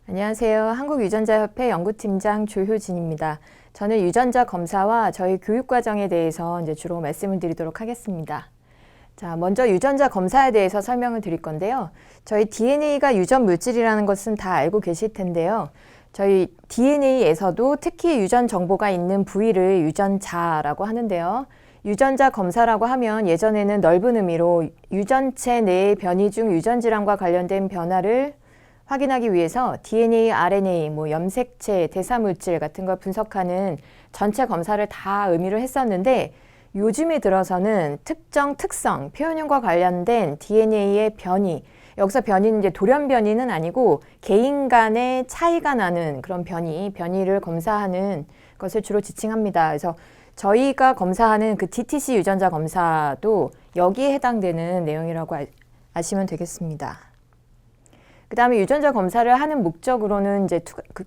안녕하세요. 한국유전자협회 연구팀장 조효진입니다. 저는 유전자 검사와 저희 교육과정에 대해서 이제 주로 말씀을 드리도록 하겠습니다. 자, 먼저 유전자 검사에 대해서 설명을 드릴 건데요. 저희 DNA가 유전 물질이라는 것은 다 알고 계실 텐데요. 저희 DNA에서도 특히 유전 정보가 있는 부위를 유전자라고 하는데요. 유전자 검사라고 하면 예전에는 넓은 의미로 유전체 내의 변이 중 유전질환과 관련된 변화를 확인하기 위해서 DNA, RNA, 염색체, 대사물질 같은 걸 분석하는 전체 검사를 다 의미를 했었는데 요즘에 들어서는 특정 특성, 표현형과 관련된 DNA의 변이, 여기서 변이는 이제 돌연 변이는 아니고 개인 간의 차이가 나는 그런 변이를 검사하는 것을 주로 지칭합니다. 그래서 저희가 검사하는 그 DTC 유전자 검사도 여기에 해당되는 내용이라고 아시면 되겠습니다. 그 다음에 유전자 검사를 하는 목적으로는 이제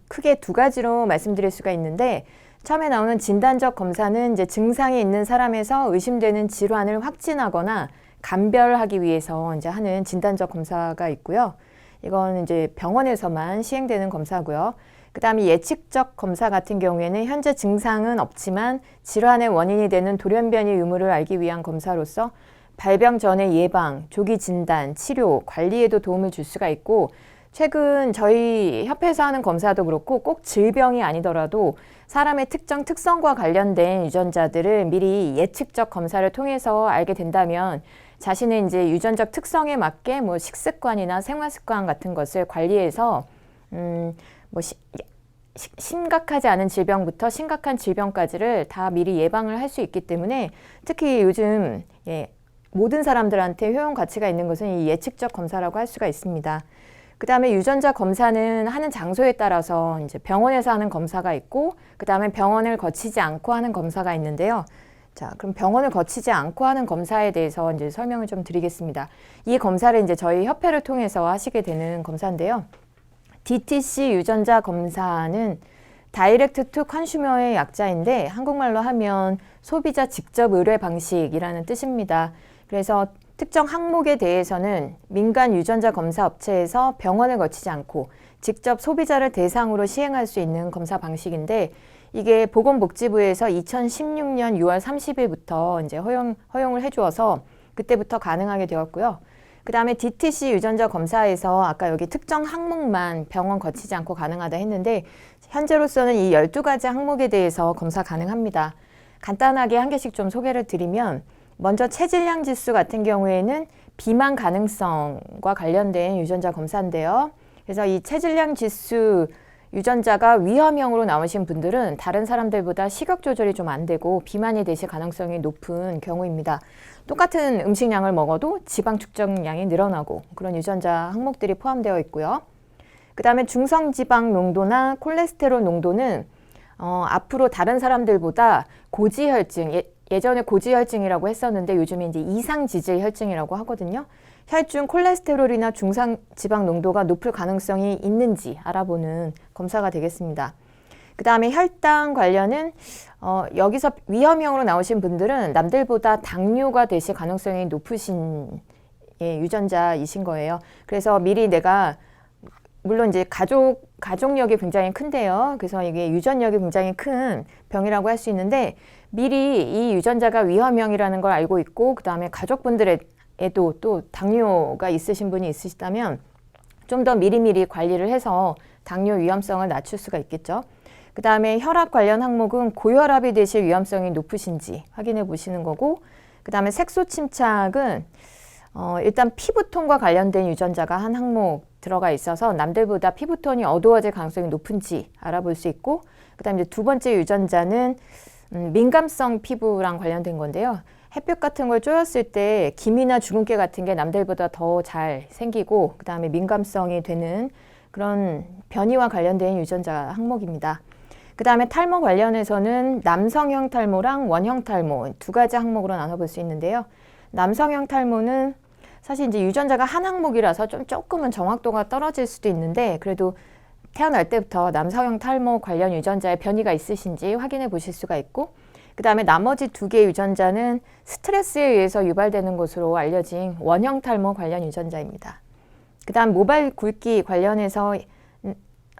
크게 두 가지로 말씀드릴 수가 있는데, 처음에 나오는 진단적 검사는 이제 증상이 있는 사람에서 의심되는 질환을 확진하거나 감별하기 위해서 이제 하는 진단적 검사가 있고요. 이건 이제 병원에서만 시행되는 검사고요. 그 다음에 예측적 검사 같은 경우에는 현재 증상은 없지만 질환의 원인이 되는 돌연변이 유무를 알기 위한 검사로서 발병 전의 예방, 조기 진단, 치료, 관리에도 도움을 줄 수가 있고, 최근 저희 협회에서 하는 검사도 그렇고 꼭 질병이 아니더라도 사람의 특정 특성과 관련된 유전자들을 미리 예측적 검사를 통해서 알게 된다면 자신의 이제 유전적 특성에 맞게 식습관이나 생활습관 같은 것을 관리해서 심각하지 않은 질병부터 심각한 질병까지를 다 미리 예방을 할 수 있기 때문에 특히 요즘 모든 사람들한테 효용 가치가 있는 것은 이 예측적 검사라고 할 수가 있습니다. 그 다음에 유전자 검사는 하는 장소에 따라서 이제 병원에서 하는 검사가 있고, 그 다음에 병원을 거치지 않고 하는 검사가 있는데요. 자, 그럼 병원을 거치지 않고 하는 검사에 대해서 이제 설명을 좀 드리겠습니다. 이 검사를 이제 저희 협회를 통해서 하시게 되는 검사인데요. DTC 유전자 검사는 다이렉트 투 컨슈머의 약자인데 한국말로 하면 소비자 직접 의뢰 방식이라는 뜻입니다. 그래서 특정 항목에 대해서는 민간 유전자 검사 업체에서 병원을 거치지 않고 직접 소비자를 대상으로 시행할 수 있는 검사 방식인데, 이게 보건복지부에서 2016년 6월 30일부터 이제 허용을 해주어서 그때부터 가능하게 되었고요. 그 다음에 DTC 유전자 검사에서 아까 여기 특정 항목만 병원 거치지 않고 가능하다 했는데, 현재로서는 이 12가지 항목에 대해서 검사 가능합니다. 간단하게 한 개씩 좀 소개를 드리면, 먼저 체질량 지수 같은 경우에는 비만 가능성과 관련된 유전자 검사인데요. 그래서 이 체질량 지수 유전자가 위험형으로 나오신 분들은 다른 사람들보다 식욕 조절이 좀 안 되고 비만이 되실 가능성이 높은 경우입니다. 똑같은 음식량을 먹어도 지방 축적량이 늘어나고 그런 유전자 항목들이 포함되어 있고요. 그 다음에 중성지방 농도나 콜레스테롤 농도는 앞으로 다른 사람들보다 고지혈증, 예전에 고지혈증이라고 했었는데 요즘에 이제 이상지질혈증이라고 하거든요. 혈중 콜레스테롤이나 중상지방 농도가 높을 가능성이 있는지 알아보는 검사가 되겠습니다. 그 다음에 혈당 관련은 여기서 위험형으로 나오신 분들은 남들보다 당뇨가 되실 가능성이 높으신 유전자이신 거예요. 그래서 미리 내가 물론 이제 가족력이 굉장히 큰데요. 그래서 이게 유전력이 굉장히 큰 병이라고 할 수 있는데 미리 이 유전자가 위험형이라는 걸 알고 있고, 그 다음에 가족분들에도 또 당뇨가 있으신 분이 있으시다면 좀 더 미리미리 관리를 해서 당뇨 위험성을 낮출 수가 있겠죠. 그 다음에 혈압 관련 항목은 고혈압이 되실 위험성이 높으신지 확인해 보시는 거고, 그 다음에 색소 침착은 일단 피부톤과 관련된 유전자가 한 항목 들어가 있어서 남들보다 피부톤이 어두워질 가능성이 높은지 알아볼 수 있고, 그 다음에 두 번째 유전자는 민감성 피부랑 관련된 건데요. 햇볕 같은 걸 쬐었을 때 기미나 주근깨 같은 게 남들보다 더 잘 생기고, 그 다음에 민감성이 되는 그런 변이와 관련된 유전자 항목입니다. 그 다음에 탈모 관련해서는 남성형 탈모랑 원형 탈모 두 가지 항목으로 나눠볼 수 있는데요. 남성형 탈모는 사실 이제 유전자가 한 항목이라서 조금은 정확도가 떨어질 수도 있는데, 그래도 태어날 때부터 남성형 탈모 관련 유전자의 변이가 있으신지 확인해 보실 수가 있고, 그 다음에 나머지 두 개의 유전자는 스트레스에 의해서 유발되는 것으로 알려진 원형 탈모 관련 유전자입니다. 그 다음 모발 굵기 관련해서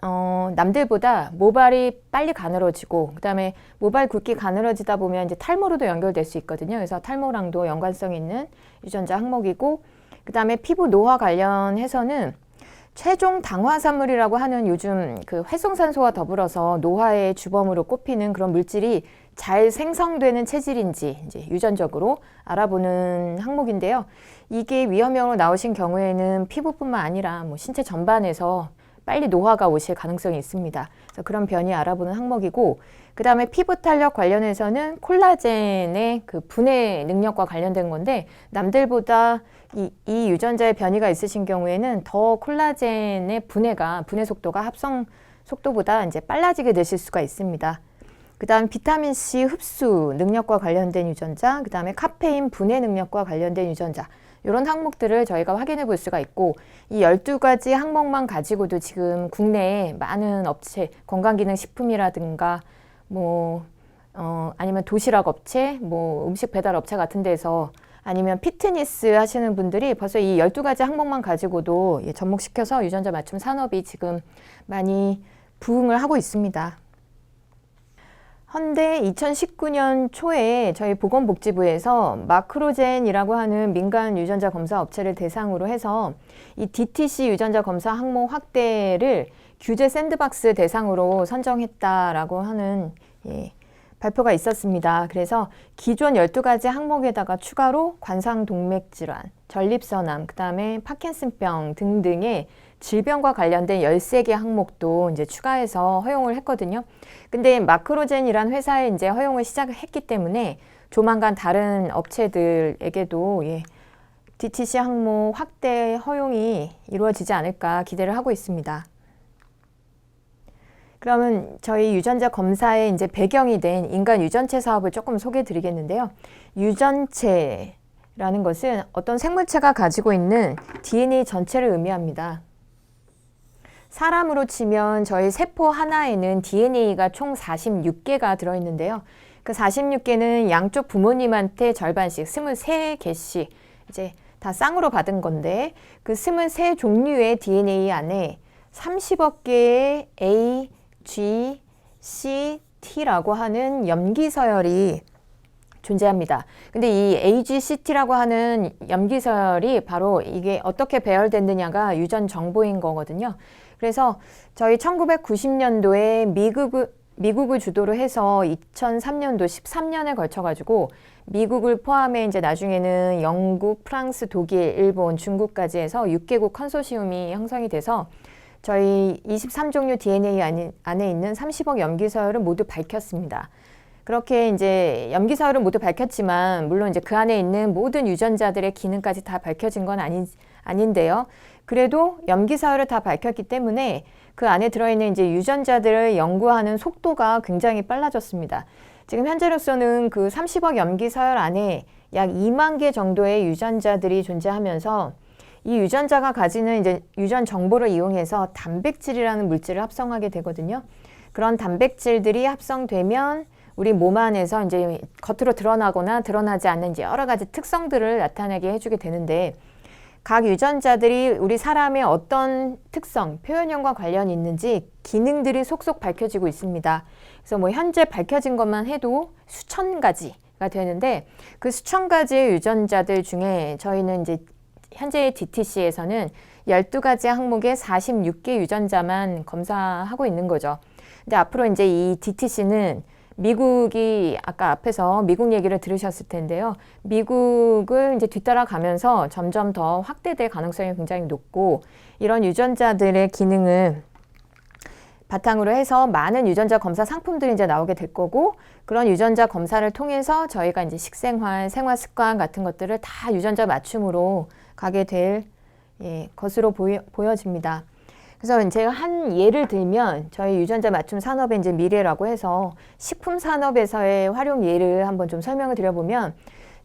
남들보다 모발이 빨리 가늘어지고, 그 다음에 모발 굵기 가늘어지다 보면 이제 탈모로도 연결될 수 있거든요. 그래서 탈모랑도 연관성 있는 유전자 항목이고, 그 다음에 피부 노화 관련해서는 최종 당화산물이라고 하는 요즘 그 활성산소와 더불어서 노화의 주범으로 꼽히는 그런 물질이 잘 생성되는 체질인지 이제 유전적으로 알아보는 항목인데요. 이게 위험형으로 나오신 경우에는 피부뿐만 아니라 뭐 신체 전반에서 빨리 노화가 오실 가능성이 있습니다. 그래서 그런 변이 알아보는 항목이고, 그 다음에 피부 탄력 관련해서는 콜라겐의 그 분해 능력과 관련된 건데, 남들보다 이 유전자의 변이가 있으신 경우에는 더 콜라겐의 분해 속도가 합성 속도보다 이제 빨라지게 되실 수가 있습니다. 그 다음 비타민C 흡수 능력과 관련된 유전자, 그 다음에 카페인 분해 능력과 관련된 유전자, 이런 항목들을 저희가 확인해 볼 수가 있고, 이 12가지 항목만 가지고도 지금 국내에 많은 업체, 건강기능식품이라든가 아니면 도시락 업체, 음식 배달 업체 같은 데서, 아니면 피트니스 하시는 분들이 벌써 이 12가지 항목만 가지고도 접목시켜서 유전자 맞춤 산업이 지금 많이 부흥을 하고 있습니다. 헌데 2019년 초에 저희 보건복지부에서 마크로젠이라고 하는 민간 유전자 검사 업체를 대상으로 해서 이 DTC 유전자 검사 항목 확대를 규제 샌드박스 대상으로 선정했다라고 하는 발표가 있었습니다. 그래서 기존 12가지 항목에다가 추가로 관상동맥질환, 전립선암, 그 다음에 파킨슨병 등등의 질병과 관련된 13개 항목도 이제 추가해서 허용을 했거든요. 근데 마크로젠이란 회사에 이제 허용을 시작했기 때문에 조만간 다른 업체들에게도 DTC 항목 확대 허용이 이루어지지 않을까 기대를 하고 있습니다. 그러면 저희 유전자 검사의 이제 배경이 된 인간 유전체 사업을 조금 소개해 드리겠는데요. 유전체라는 것은 어떤 생물체가 가지고 있는 DNA 전체를 의미합니다. 사람으로 치면 저희 세포 하나에는 DNA가 총 46개가 들어있는데요. 그 46개는 양쪽 부모님한테 절반씩 23개씩 이제 다 쌍으로 받은 건데, 그 23종류의 DNA 안에 30억 개의 A, G, C, T라고 하는 염기서열이 존재합니다. 근데 이 AGCT라고 하는 염기서열이 바로 이게 어떻게 배열됐느냐가 유전 정보인 거거든요. 그래서 저희 1990년도에 미국을 주도로 해서 2003년도 13년에 걸쳐가지고 미국을 포함해 이제 나중에는 영국, 프랑스, 독일, 일본, 중국까지 해서 6개국 컨소시엄이 형성이 돼서 저희 23종류 DNA 안에 있는 30억 염기서열을 모두 밝혔습니다. 그렇게 이제 염기서열은 모두 밝혔지만, 물론 이제 그 안에 있는 모든 유전자들의 기능까지 다 밝혀진 건 아닌데요. 그래도 염기서열을 다 밝혔기 때문에 그 안에 들어있는 이제 유전자들을 연구하는 속도가 굉장히 빨라졌습니다. 지금 현재로서는 그 30억 염기서열 안에 약 2만 개 정도의 유전자들이 존재하면서, 이 유전자가 가지는 이제 유전 정보를 이용해서 단백질이라는 물질을 합성하게 되거든요. 그런 단백질들이 합성되면 우리 몸 안에서 이제 겉으로 드러나거나 드러나지 않는 이제 여러 가지 특성들을 나타나게 해주게 되는데, 각 유전자들이 우리 사람의 어떤 특성, 표현형과 관련이 있는지 기능들이 속속 밝혀지고 있습니다. 그래서 현재 밝혀진 것만 해도 수천 가지가 되는데, 그 수천 가지의 유전자들 중에 저희는 이제 현재의 DTC에서는 12가지 항목의 46개 유전자만 검사하고 있는 거죠. 근데 앞으로 이제 이 DTC는 미국이 아까 앞에서 미국 얘기를 들으셨을 텐데요. 미국을 이제 뒤따라가면서 점점 더 확대될 가능성이 굉장히 높고, 이런 유전자들의 기능을 바탕으로 해서 많은 유전자 검사 상품들이 이제 나오게 될 거고, 그런 유전자 검사를 통해서 저희가 이제 식생활, 생활 습관 같은 것들을 다 유전자 맞춤으로 가게 될 것으로 보여집니다. 그래서 제가 한 예를 들면 저희 유전자 맞춤 산업의 이제 미래라고 해서 식품 산업에서의 활용 예를 한번 좀 설명을 드려보면,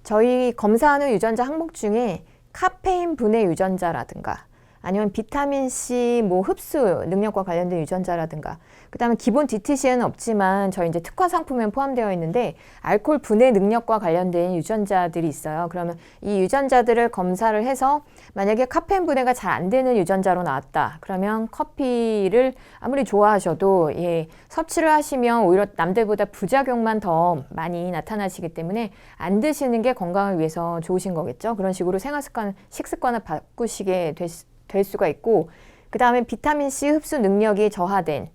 저희 검사하는 유전자 항목 중에 카페인 분해 유전자라든가 아니면 비타민 C 뭐 흡수 능력과 관련된 유전자라든가, 그다음에 기본 DTC에는 없지만 저희 이제 특화 상품에 포함되어 있는데 알코올 분해 능력과 관련된 유전자들이 있어요. 그러면 이 유전자들을 검사를 해서 만약에 카페인 분해가 잘 안 되는 유전자로 나왔다. 그러면 커피를 아무리 좋아하셔도 섭취를 하시면 오히려 남들보다 부작용만 더 많이 나타나시기 때문에 안 드시는 게 건강을 위해서 좋으신 거겠죠. 그런 식으로 식습관을 바꾸시게 될 수가 있고, 그 다음에 비타민 C 흡수 능력이 저하된,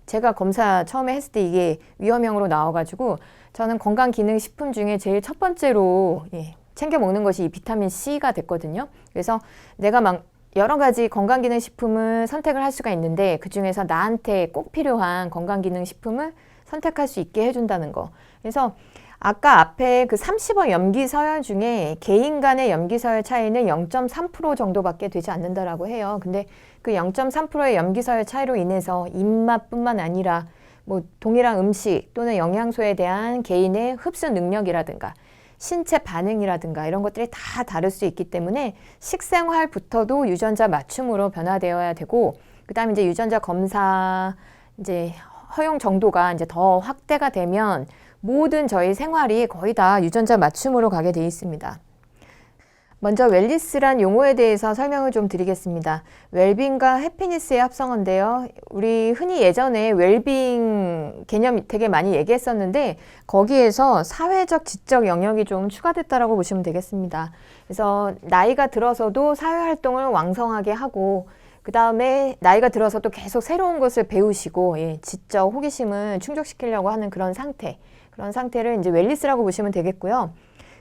제가 검사 처음에 했을 때 이게 위험형으로 나와가지고 저는 건강기능식품 중에 제일 첫 번째로 챙겨 먹는 것이 이 비타민 C가 됐거든요. 그래서 내가 막 여러 가지 건강기능식품을 선택을 할 수가 있는데 그 중에서 나한테 꼭 필요한 건강기능식품을 선택할 수 있게 해준다는 거. 그래서 아까 앞에 그 30억 염기서열 중에 개인 간의 염기서열 차이는 0.3% 정도밖에 되지 않는다라고 해요. 근데 그 0.3%의 염기서열 차이로 인해서 입맛뿐만 아니라 뭐 동일한 음식 또는 영양소에 대한 개인의 흡수 능력이라든가 신체 반응이라든가 이런 것들이 다 다를 수 있기 때문에 식생활부터도 유전자 맞춤으로 변화되어야 되고, 그다음에 이제 유전자 검사 이제 허용 정도가 이제 더 확대가 되면 모든 저희 생활이 거의 다 유전자 맞춤으로 가게 돼 있습니다. 먼저 웰니스란 용어에 대해서 설명을 좀 드리겠습니다. 웰빙과 해피니스의 합성어인데요. 우리 흔히 예전에 웰빙 개념 되게 많이 얘기했었는데 거기에서 사회적, 지적 영역이 좀 추가됐다라고 보시면 되겠습니다. 그래서 나이가 들어서도 사회활동을 왕성하게 하고, 그 다음에 나이가 들어서도 계속 새로운 것을 배우시고 지적 호기심을 충족시키려고 하는 그런 상태를 이제 웰니스라고 보시면 되겠고요.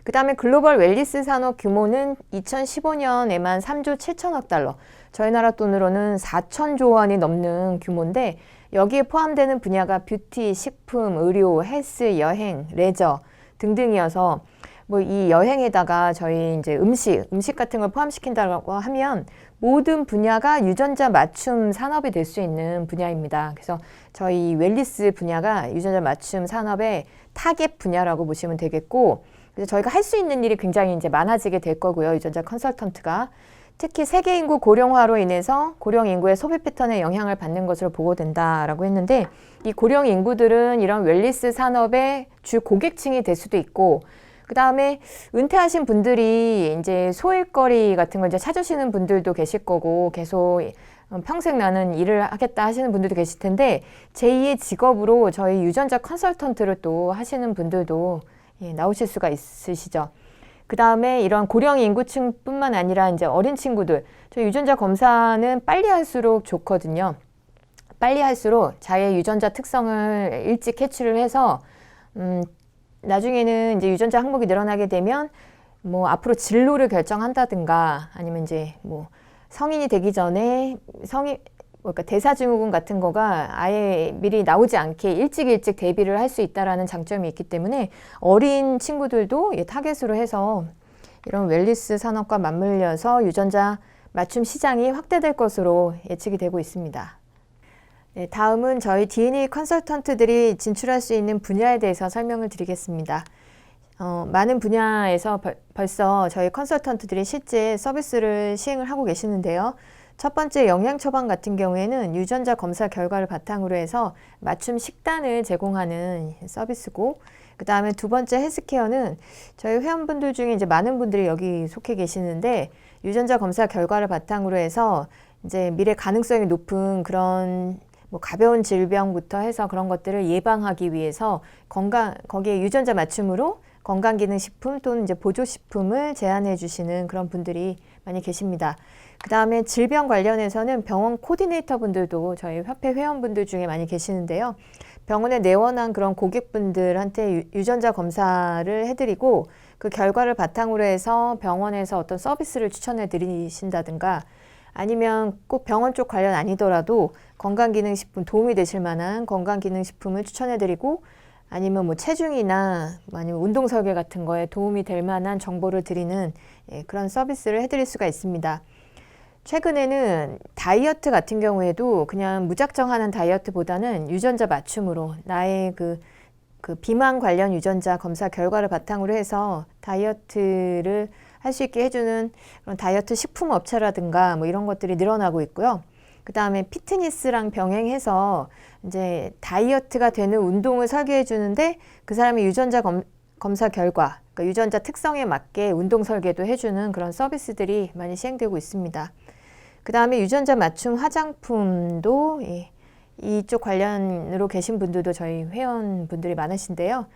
그 다음에 글로벌 웰니스 산업 규모는 2015년에만 3조 7천억 달러, 저희 나라 돈으로는 4천조 원이 넘는 규모인데 여기에 포함되는 분야가 뷰티, 식품, 의료, 헬스, 여행, 레저 등등이어서 뭐 이 여행에다가 저희 이제 음식 같은 걸 포함시킨다고 하면 모든 분야가 유전자 맞춤 산업이 될 수 있는 분야입니다. 그래서 저희 웰니스 분야가 유전자 맞춤 산업의 타겟 분야라고 보시면 되겠고, 그래서 저희가 할 수 있는 일이 굉장히 이제 많아지게 될 거고요. 유전자 컨설턴트가 특히 세계 인구 고령화로 인해서 고령 인구의 소비 패턴에 영향을 받는 것으로 보고된다라고 했는데, 이 고령 인구들은 이런 웰니스 산업의 주 고객층이 될 수도 있고, 그 다음에 은퇴하신 분들이 이제 소일거리 같은 걸 이제 찾으시는 분들도 계실 거고, 계속 평생 나는 일을 하겠다 하시는 분들도 계실 텐데, 제2의 직업으로 저희 유전자 컨설턴트를 또 하시는 분들도 나오실 수가 있으시죠. 그 다음에 이런 고령 인구층뿐만 아니라 이제 어린 친구들, 저희 유전자 검사는 빨리 할수록 좋거든요. 빨리 할수록 자기의 유전자 특성을 일찍 캐치를 해서 나중에는 이제 유전자 항목이 늘어나게 되면 뭐 앞으로 진로를 결정한다든가, 아니면 이제 뭐 성인이 되기 전에 그러니까 대사증후군 같은 거가 아예 미리 나오지 않게 일찍 대비를 할 수 있다라는 장점이 있기 때문에 어린 친구들도 타겟으로 해서 이런 웰니스 산업과 맞물려서 유전자 맞춤 시장이 확대될 것으로 예측이 되고 있습니다. 네, 다음은 저희 DNA 컨설턴트들이 진출할 수 있는 분야에 대해서 설명을 드리겠습니다. 많은 분야에서 벌써 저희 컨설턴트들이 실제 서비스를 시행을 하고 계시는데요. 첫 번째 영양 처방 같은 경우에는 유전자 검사 결과를 바탕으로 해서 맞춤 식단을 제공하는 서비스고, 그 다음에 두 번째 헬스케어는 저희 회원분들 중에 이제 많은 분들이 여기 속해 계시는데, 유전자 검사 결과를 바탕으로 해서 이제 미래 가능성이 높은 그런 뭐 가벼운 질병부터 해서 그런 것들을 예방하기 위해서 거기에 유전자 맞춤으로 건강기능식품 또는 이제 보조식품을 제안해 주시는 그런 분들이 많이 계십니다. 그 다음에 질병 관련해서는 병원 코디네이터 분들도 저희 협회 회원분들 중에 많이 계시는데요. 병원에 내원한 그런 고객분들한테 유전자 검사를 해드리고 그 결과를 바탕으로 해서 병원에서 어떤 서비스를 추천해 드리신다든가, 아니면 꼭 병원 쪽 관련 아니더라도 건강기능식품 도움이 되실 만한 건강기능식품을 추천해드리고, 아니면 뭐 체중이나 아니면 운동 설계 같은 거에 도움이 될 만한 정보를 드리는 그런 서비스를 해드릴 수가 있습니다. 최근에는 다이어트 같은 경우에도 그냥 무작정 하는 다이어트보다는 유전자 맞춤으로 나의 그 비만 관련 유전자 검사 결과를 바탕으로 해서 다이어트를 할 수 있게 해주는 그런 다이어트 식품 업체라든가 뭐 이런 것들이 늘어나고 있고요. 그 다음에 피트니스랑 병행해서 이제 다이어트가 되는 운동을 설계해 주는데 그 사람의 유전자 검사 결과, 그러니까 유전자 특성에 맞게 운동 설계도 해주는 그런 서비스들이 많이 시행되고 있습니다. 그 다음에 유전자 맞춤 화장품도 이쪽 관련으로 계신 분들도 저희 회원분들이 많으신데요.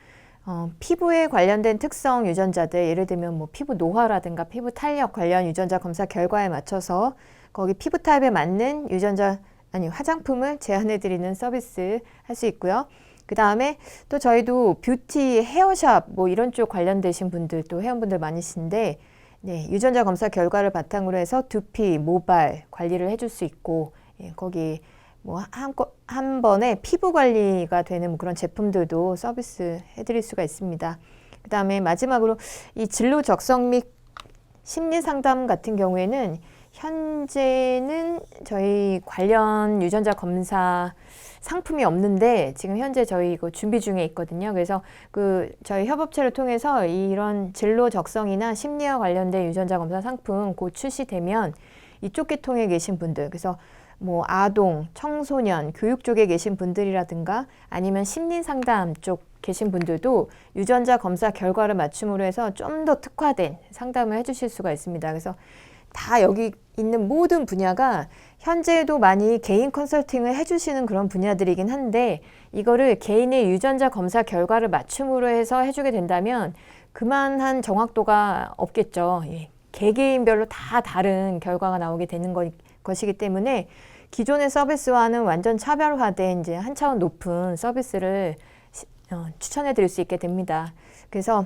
피부에 관련된 특성 유전자들, 예를 들면 뭐 피부 노화라든가 피부 탄력 관련 유전자 검사 결과에 맞춰서 거기 피부 타입에 맞는 화장품을 제안해 드리는 서비스 할 수 있고요. 그 다음에 또 저희도 뷰티, 헤어샵 뭐 이런 쪽 관련되신 분들 또 회원분들 많으신데 네, 유전자 검사 결과를 바탕으로 해서 두피, 모발 관리를 해줄 수 있고 거기 뭐 한 번에 피부 관리가 되는 뭐 그런 제품들도 서비스 해드릴 수가 있습니다. 그 다음에 마지막으로 이 진로 적성 및 심리 상담 같은 경우에는 현재는 저희 관련 유전자 검사 상품이 없는데 지금 현재 저희 이거 준비 중에 있거든요. 그래서 저희 협업체를 통해서 이런 진로 적성이나 심리와 관련된 유전자 검사 상품 곧 출시되면 이쪽 계통에 계신 분들, 그래서 뭐 아동, 청소년, 교육 쪽에 계신 분들이라든가 아니면 심리 상담 쪽 계신 분들도 유전자 검사 결과를 맞춤으로 해서 좀 더 특화된 상담을 해주실 수가 있습니다. 그래서 다 여기 있는 모든 분야가 현재도 많이 개인 컨설팅을 해주시는 그런 분야들이긴 한데 이거를 개인의 유전자 검사 결과를 맞춤으로 해서 해주게 된다면 그만한 정확도가 없겠죠. 개개인별로 다 다른 결과가 나오게 되는 것이기 때문에 기존의 서비스와는 완전 차별화된 이제 한 차원 높은 서비스를 추천해 드릴 수 있게 됩니다. 그래서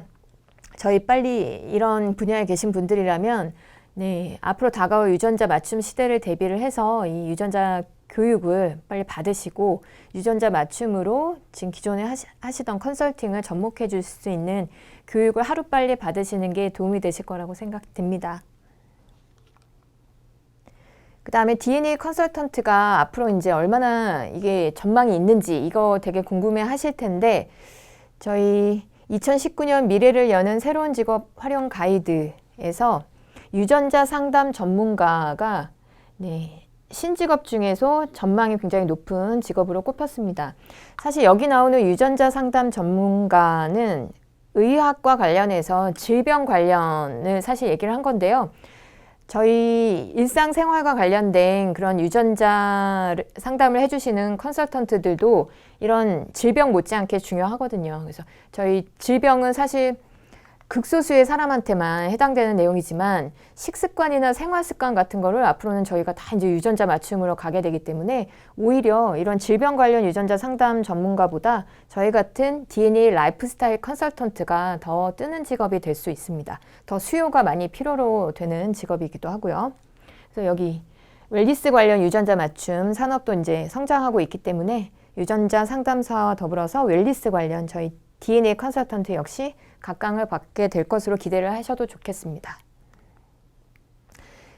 저희 빨리 이런 분야에 계신 분들이라면 네, 앞으로 다가올 유전자 맞춤 시대를 대비를 해서 이 유전자 교육을 빨리 받으시고 유전자 맞춤으로 지금 기존에 하시던 컨설팅을 접목해 줄 수 있는 교육을 하루빨리 받으시는 게 도움이 되실 거라고 생각됩니다. 그 다음에 DNA 컨설턴트가 앞으로 이제 얼마나 이게 전망이 있는지 이거 되게 궁금해 하실 텐데 저희 2019년 미래를 여는 새로운 직업 활용 가이드에서 유전자 상담 전문가가 신직업 중에서 전망이 굉장히 높은 직업으로 꼽혔습니다. 사실 여기 나오는 유전자 상담 전문가는 의학과 관련해서 질병 관련을 사실 얘기를 한 건데요. 저희 일상생활과 관련된 그런 유전자 상담을 해주시는 컨설턴트들도 이런 질병 못지않게 중요하거든요. 그래서 저희 질병은 사실 극소수의 사람한테만 해당되는 내용이지만 식습관이나 생활습관 같은 거를 앞으로는 저희가 다 이제 유전자 맞춤으로 가게 되기 때문에 오히려 이런 질병 관련 유전자 상담 전문가보다 저희 같은 DNA 라이프스타일 컨설턴트가 더 뜨는 직업이 될 수 있습니다. 더 수요가 많이 필요로 되는 직업이기도 하고요. 그래서 여기 웰니스 관련 유전자 맞춤 산업도 이제 성장하고 있기 때문에 유전자 상담사와 더불어서 웰니스 관련 저희 DNA 컨설턴트 역시 각광을 받게 될 것으로 기대를 하셔도 좋겠습니다.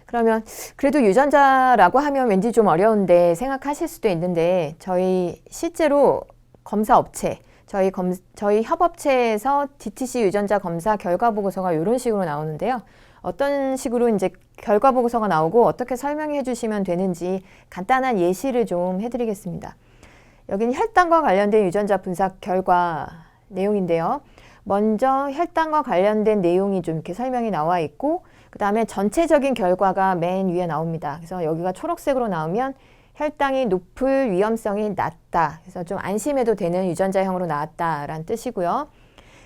그러면 그래도 유전자라고 하면 왠지 좀 어려운데 생각하실 수도 있는데 저희 실제로 검사 업체, 저희 협업체에서 DTC 유전자 검사 결과 보고서가 이런 식으로 나오는데요. 어떤 식으로 이제 결과 보고서가 나오고 어떻게 설명해 주시면 되는지 간단한 예시를 좀 해드리겠습니다. 여기는 혈당과 관련된 유전자 분석 결과 내용인데요. 먼저 혈당과 관련된 내용이 좀 이렇게 설명이 나와 있고 그 다음에 전체적인 결과가 맨 위에 나옵니다. 그래서 여기가 초록색으로 나오면 혈당이 높을 위험성이 낮다. 그래서 좀 안심해도 되는 유전자형으로 나왔다라는 뜻이고요.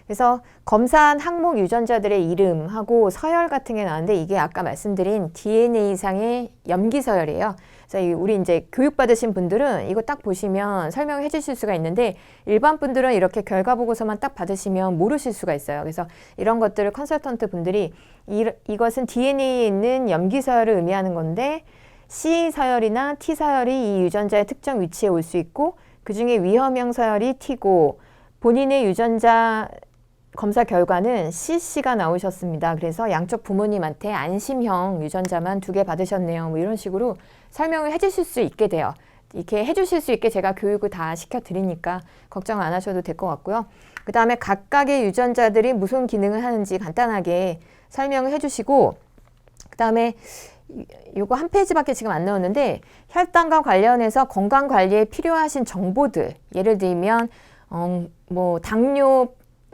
그래서 검사한 항목 유전자들의 이름하고 서열 같은 게 나왔는데 이게 아까 말씀드린 DNA상의 염기 서열이에요. 그래서 우리 이제 교육받으신 분들은 이거 딱 보시면 설명해 주실 수가 있는데 일반 분들은 이렇게 결과 보고서만 딱 받으시면 모르실 수가 있어요. 그래서 이런 것들을 컨설턴트 분들이 이것은 DNA에 있는 염기 서열을 의미하는 건데 C 서열이나 T 서열이 이 유전자의 특정 위치에 올 수 있고 그중에 위험형 서열이 T고 본인의 유전자 검사 결과는 CC가 나오셨습니다. 그래서 양쪽 부모님한테 안심형 유전자만 2개 받으셨네요. 뭐 이런 식으로 설명을 해주실 수 있게 돼요. 이렇게 해주실 수 있게 제가 교육을 다 시켜드리니까 걱정 안 하셔도 될 것 같고요. 그 다음에 각각의 유전자들이 무슨 기능을 하는지 간단하게 설명을 해주시고, 그 다음에 요거 한 페이지밖에 지금 안 넣었는데 혈당과 관련해서 건강 관리에 필요하신 정보들, 예를 들면 뭐 당뇨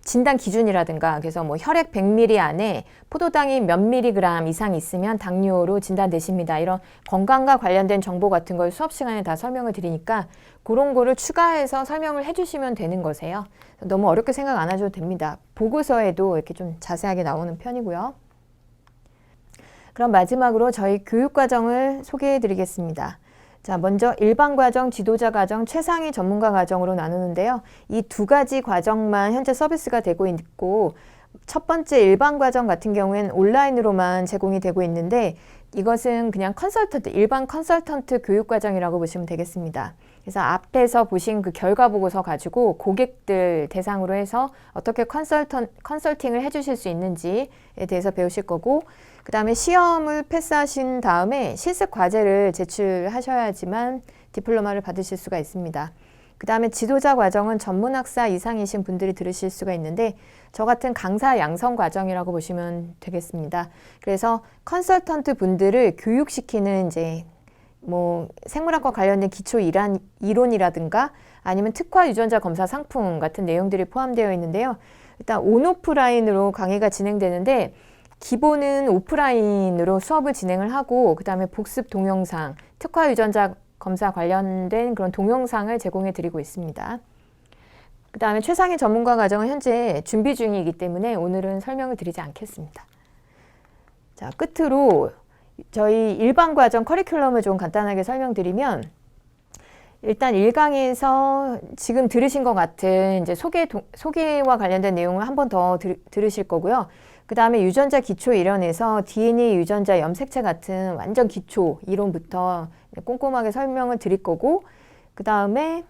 진단 기준이라든가, 그래서 뭐 혈액 100ml 안에 포도당이 몇 mg 이상 있으면 당뇨로 진단되십니다. 이런 건강과 관련된 정보 같은 걸 수업 시간에 다 설명을 드리니까 그런 거를 추가해서 설명을 해주시면 되는 거세요. 너무 어렵게 생각 안 하셔도 됩니다. 보고서에도 이렇게 좀 자세하게 나오는 편이고요. 그럼 마지막으로 저희 교육과정을 소개해 드리겠습니다. 자, 먼저 일반과정, 지도자과정, 최상위 전문가과정으로 나누는데요. 이 두 가지 과정만 현재 서비스가 되고 있고, 첫 번째 일반과정 같은 경우에는 온라인으로만 제공이 되고 있는데, 이것은 그냥 일반 컨설턴트 교육과정이라고 보시면 되겠습니다. 그래서 앞에서 보신 그 결과 보고서 가지고 고객들 대상으로 해서 어떻게 컨설팅을 해주실 수 있는지에 대해서 배우실 거고, 그 다음에 시험을 패스하신 다음에 실습 과제를 제출하셔야지만 디플로마를 받으실 수가 있습니다. 그 다음에 지도자 과정은 전문학사 이상이신 분들이 들으실 수가 있는데, 저 같은 강사 양성 과정이라고 보시면 되겠습니다. 그래서 컨설턴트 분들을 교육시키는 이제 뭐 생물학과 관련된 기초 이론이라든가 아니면 특화 유전자 검사 상품 같은 내용들이 포함되어 있는데요. 일단 온오프라인으로 강의가 진행되는데, 기본은 오프라인으로 수업을 진행을 하고, 그 다음에 복습 동영상, 특화 유전자 검사 관련된 그런 동영상을 제공해 드리고 있습니다. 그 다음에 최상위 전문가 과정은 현재 준비 중이기 때문에 오늘은 설명을 드리지 않겠습니다. 자, 끝으로 저희 일반 과정 커리큘럼을 좀 간단하게 설명드리면, 일단 1강에서 지금 들으신 것 같은 이제 소개와 관련된 내용을 한 번 더 들으실 거고요. 그 다음에 유전자 기초 이론에서 DNA 유전자 염색체 같은 완전 기초 이론부터 꼼꼼하게 설명을 드릴 거고, 그 다음에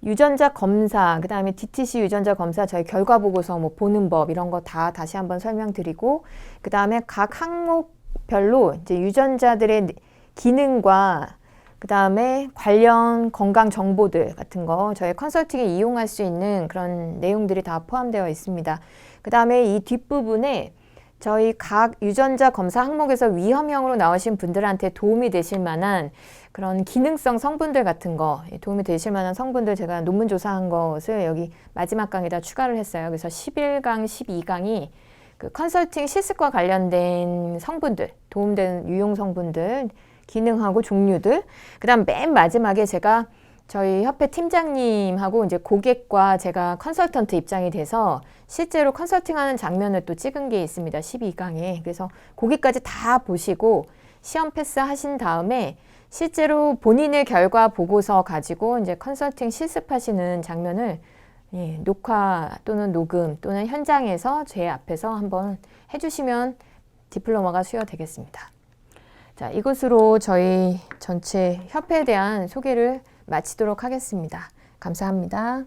유전자 검사, 그 다음에 DTC 유전자 검사 저희 결과 보고서 뭐 보는 법 이런 거 다 다시 한번 설명드리고, 그 다음에 각 항목별로 이제 유전자들의 기능과 그 다음에 관련 건강 정보들 같은 거 저희 컨설팅에 이용할 수 있는 그런 내용들이 다 포함되어 있습니다. 그 다음에 이 뒷부분에 저희 각 유전자 검사 항목에서 위험형으로 나오신 분들한테 도움이 되실 만한 그런 기능성 성분들 같은 거, 도움이 되실 만한 성분들 제가 논문 조사한 것을 여기 마지막 강에다 추가를 했어요. 그래서 11강, 12강이 그 컨설팅 실습과 관련된 성분들, 도움되는 유용 성분들, 기능하고 종류들, 그 다음 맨 마지막에 제가 저희 협회 팀장님하고 이제 고객과 제가 컨설턴트 입장이 돼서 실제로 컨설팅하는 장면을 또 찍은 게 있습니다. 12강에. 그래서 거기까지 다 보시고 시험 패스하신 다음에 실제로 본인의 결과 보고서 가지고 이제 컨설팅 실습하시는 장면을 녹화 또는 녹음 또는 현장에서 제 앞에서 한번 해주시면 디플로마가 수여되겠습니다. 자, 이것으로 저희 전체 협회에 대한 소개를 마치도록 하겠습니다. 감사합니다.